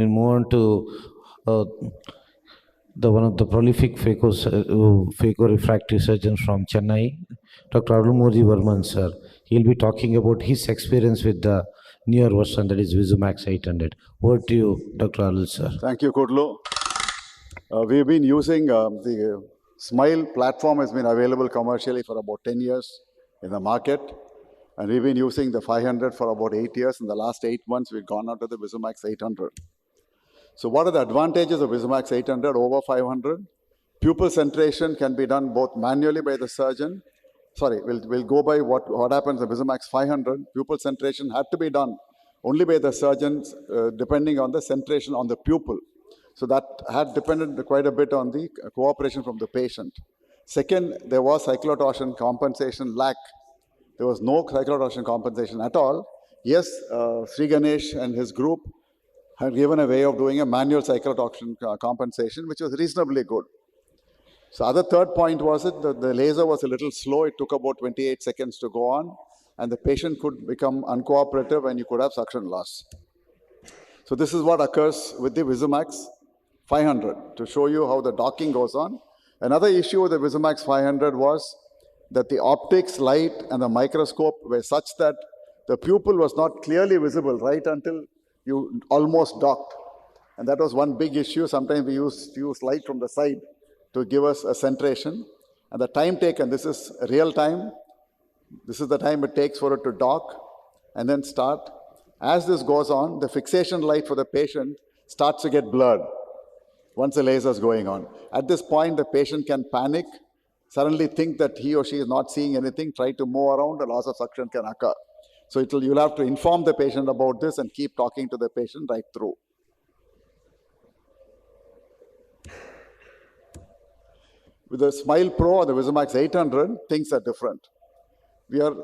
And move on to uh, one of the prolific phaco-refractive surgeons from Chennai, Dr. ArulMozi Varman, sir. He'll be talking about his experience with the newer version, that is Visumax 800. Over to you, Dr. Arul, sir. Thank you, Kudlu. We've been using the Smile platform has been available commercially for about 10 years in the market. And we've been using the 500 for about 8 years. In the last 8 months, we've gone out to the Visumax 800. So what are the advantages of Visumax 800 over 500? Pupil centration can be done both manually by the surgeon. Sorry, we'll go by what happens in Visumax 500. Pupil centration had to be done only by the surgeons depending on the centration on the pupil. So that had depended quite a bit on the cooperation from the patient. Second, there was cyclotorsion compensation lack. There was no cyclotorsion compensation at all. Yes, Sri Ganesh and his group had given a way of doing a manual cyclotorsion compensation, which was reasonably good. So other third point was the laser was a little slow. It took about 28 seconds to go on, and the patient could become uncooperative and you could have suction loss. So this is what occurs with the Visumax 500 to show you how the docking goes on. Another issue with the Visumax 500 was that the optics, light, and the microscope were such that the pupil was not clearly visible right until you almost docked. And that was one big issue. Sometimes we use light from the side to give us a centration. And the time taken, this is real time. This is the time it takes for it to dock and then start. As this goes on, the fixation light for the patient starts to get blurred once the laser is going on. At this point, the patient can panic, suddenly think that he or she is not seeing anything, try to move around, a loss of suction can occur. So you'll have to inform the patient about this and keep talking to the patient right through. With the Smile Pro or the Visumax 800, things are different. We are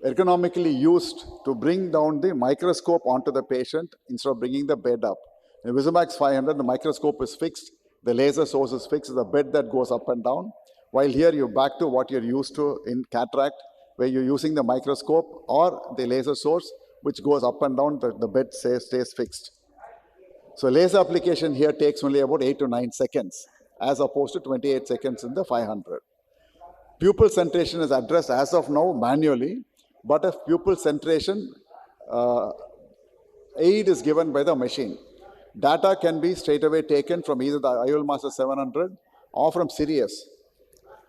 ergonomically used to bring down the microscope onto the patient instead of bringing the bed up. In Visumax 500, the microscope is fixed, the laser source is fixed, it's a bed that goes up and down. While here you're back to what you're used to in cataract, where you're using the microscope or the laser source, which goes up and down, the bed stays fixed. So laser application here takes only about 8 to 9 seconds, as opposed to 28 seconds in the 500. Pupil centration is addressed as of now manually, but if pupil centration aid is given by the machine, data can be straight away taken from either the AIOC 700 or from Sirius.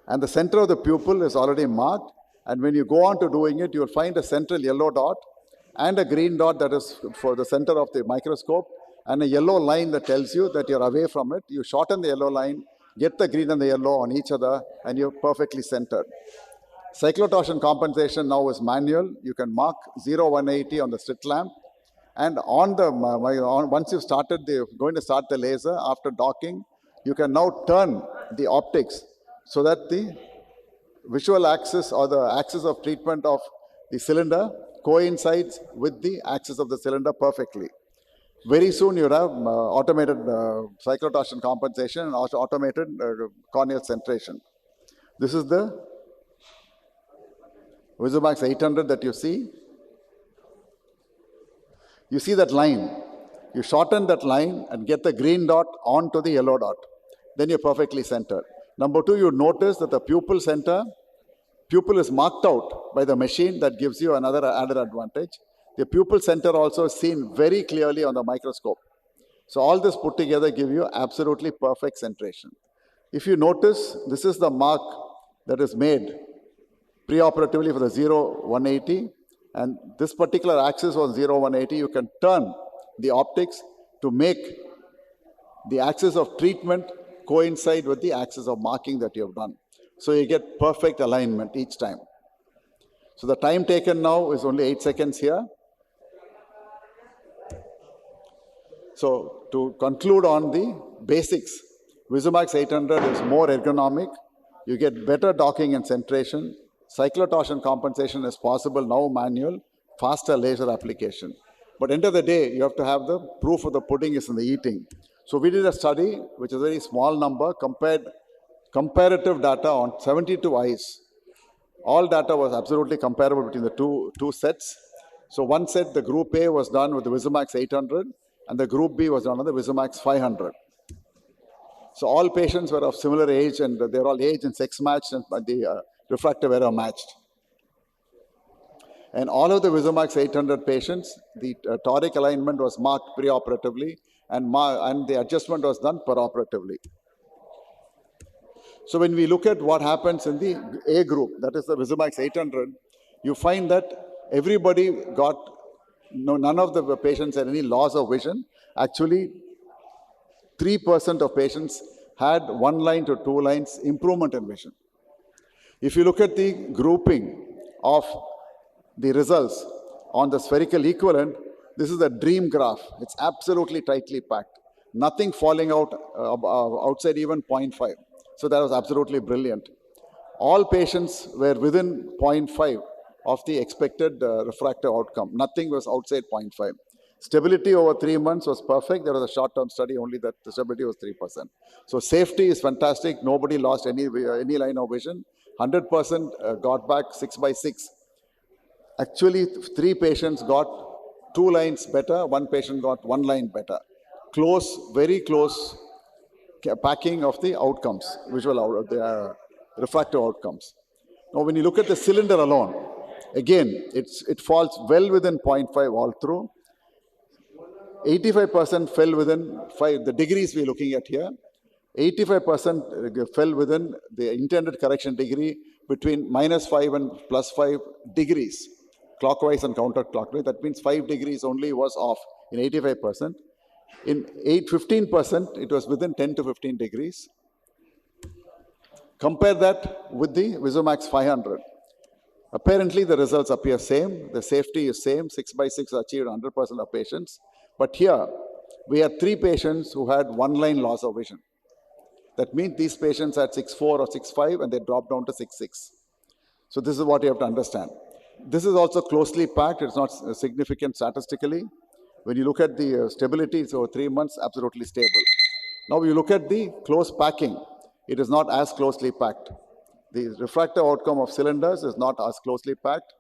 And the center of the pupil is already marked. And when you go on to doing it, you'll find a central yellow dot and a green dot that is for the center of the microscope, and a yellow line that tells you that you're away from it. You shorten the yellow line, get the green and the yellow on each other, and you're perfectly centered. Cyclotorsion compensation now is manual. You can mark 0, 180 on the slit lamp. And once you've going to start the laser after docking, you can now turn the optics so that the visual axis or the axis of treatment of the cylinder coincides with the axis of the cylinder perfectly. Very soon you have automated cyclotorsion compensation and also automated corneal centration. This is the Visumax 800 that you see. You see that line. You shorten that line and get the green dot onto the yellow dot. Then you're perfectly centered. Number two, you notice that the pupil is marked out by the machine. That gives you another added advantage. The pupil center also is seen very clearly on the microscope. So all this put together give you absolutely perfect centration. If you notice, this is the mark that is made preoperatively for the 0, 180. And this particular axis was 0, 180. You can turn the optics to make the axis of treatment coincide with the axis of marking that you have done. So you get perfect alignment each time. So the time taken now is only 8 seconds here. So to conclude on the basics, Visumax 800 is more ergonomic. You get better docking and centration. Cyclotorsion compensation is possible now manual, faster laser application. But end of the day, you have to have the proof of the pudding is in the eating. So we did a study, which is a very small number, comparative data on 72 eyes. All data was absolutely comparable between the two sets. So one set, the group A, was done with the Visumax 800. and the group B was on the Visumax 500. So all patients were of similar age, and they were all age and sex matched, and the refractive error matched. And all of the Visumax 800 patients, the toric alignment was marked preoperatively, and the adjustment was done peroperatively. So when we look at what happens in the A group, that is the Visumax 800, you find that everybody got, none of the patients had any loss of vision. Actually, 3% of patients had 1 line to 2 lines improvement in vision. If you look at the grouping of the results on the spherical equivalent, this is a dream graph. It's absolutely tightly packed. Nothing falling out outside even 0.5. So that was absolutely brilliant. All patients were within 0.5 of the expected refractive outcome. Nothing was outside 0.5. Stability over 3 months was perfect. There was a short-term study only that the stability was 3%. So safety is fantastic. Nobody lost any line of vision. 100% got back 6/6. Actually, 3 patients got 2 lines better. 1 patient got 1 line better. Close, very close packing of the outcomes, the refractive outcomes. Now, when you look at the cylinder alone, again, it falls well within 0.5 all through. 85% fell within 5, the degrees we're looking at here. 85% fell within the intended correction degree between -5 and +5 degrees, clockwise and counterclockwise. That means 5 degrees only was off in 85%. In 15%, it was within 10 to 15 degrees. Compare that with the Visumax 500. Apparently, the results appear same. The safety is same. 6/6 achieved 100% of patients. But here, we had 3 patients who had 1 line loss of vision. That means these patients had 6/4 or 6/5, and they dropped down to 6/6. So this is what you have to understand. This is also closely packed. It's not significant statistically. When you look at the stability, it's over 3 months, absolutely stable. Now, you look at the close packing. It is not as closely packed. The refractive outcome of cylinders is not as closely packed.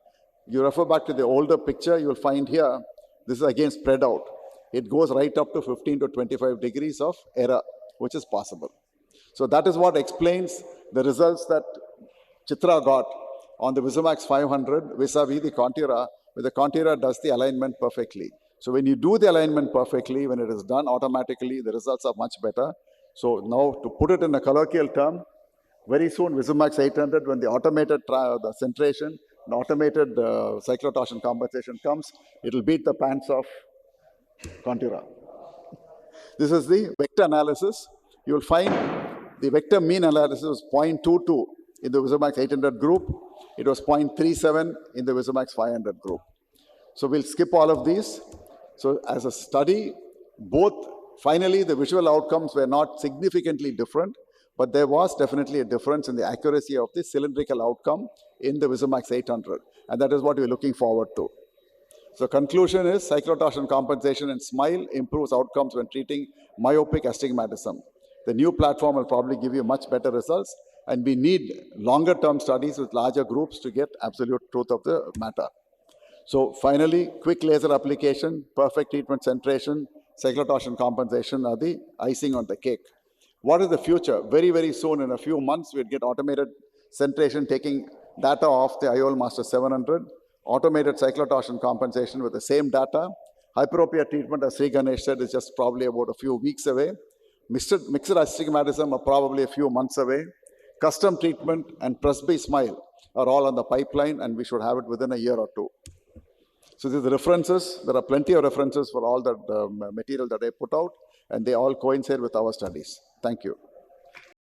You refer back to the older picture, you will find here, this is again spread out. It goes right up to 15 to 25 degrees of error, which is possible. So that is what explains the results that Chitra got on the Visumax 500 vis-a-vis the Contura, where the Contura does the alignment perfectly. So when you do the alignment perfectly, when it is done automatically, the results are much better. So now, to put it in a colloquial term, very soon Visumax 800, when the automated the centration, the automated cyclotorsion compensation comes, it will beat the pants of Contura. This is the vector analysis. You will find the vector mean analysis was 0.22 in the Visumax 800 group. It was 0.37 in the Visumax 500 group. So we'll skip all of these. So as a study, finally the visual outcomes were not significantly different, but there was definitely a difference in the accuracy of the cylindrical outcome in the Visumax 800. And that is what we're looking forward to. So conclusion is cyclotorsion compensation in SMILE improves outcomes when treating myopic astigmatism. The new platform will probably give you much better results, and we need longer term studies with larger groups to get absolute truth of the matter. So finally, quick laser application, perfect treatment centration, cyclotorsion compensation are the icing on the cake. What is the future? Very, very soon, in a few months, we'll get automated centration taking data off the IOL Master 700, automated cyclotorsion compensation with the same data. Hyperopia treatment, as Sri Ganesh said, is just probably about a few weeks away. Mixed astigmatism are probably a few months away. Custom treatment and Presby SMILE are all on the pipeline, and we should have it within a year or two. So these are the references. There are plenty of references for all the material that I put out, and they all coincide with our studies. Thank you.